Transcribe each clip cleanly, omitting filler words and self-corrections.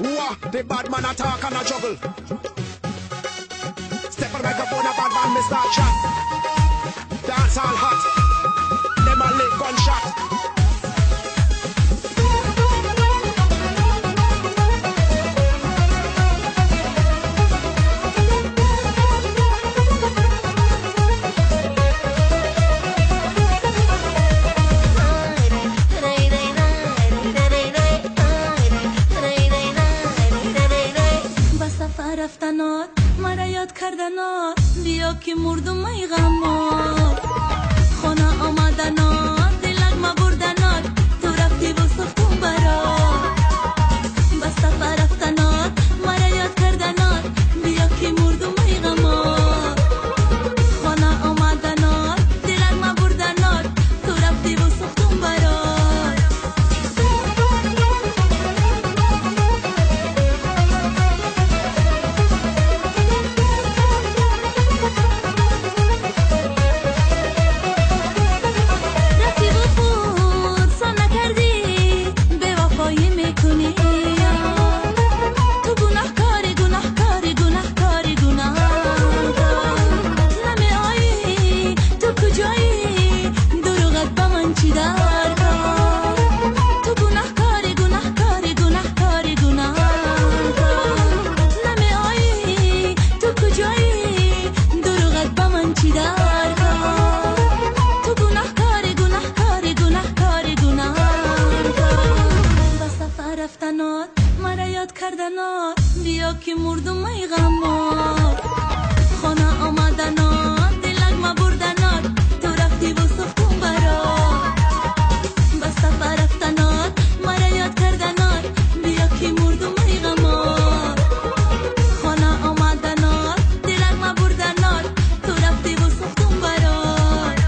The bad man attack and a juggle. Step on the microphone, a bad man, me start chat. Dance all hot. Them a lick gunshot. رفتنات مرا یاد کردنات بیا که مردم ای غمات خانه آمدنات دلک ما بردنات تو رفتی و سختم برات بس سفر رفتنات مرا یاد کردنات بیا که مردم ای غمات خانه آمدنات دلک ما بردنات تو رفتی و سختم برات مرا یاد کردنات بیا که مردم ای غمات خانه آمدنات دلک ما بردنات تو رفتی و سختم برات بس سفر رفتنات مرا یاد کردنات بیا که مردم ای غمات خانه آمدنات دلک ما بردنات تو رفتی و سختم برات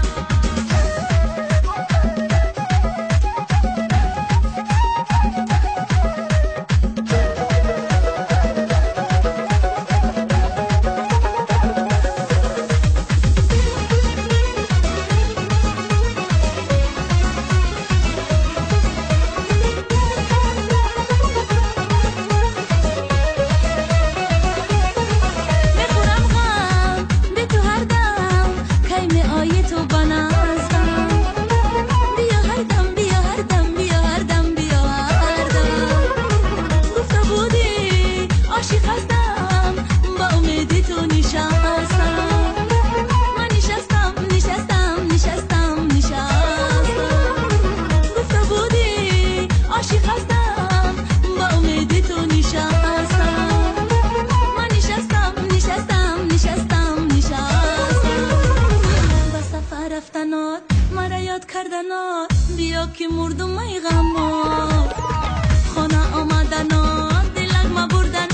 مرا یاد کردنات بیا که مردم ای غمات خانه آمدنات دلک ما بردن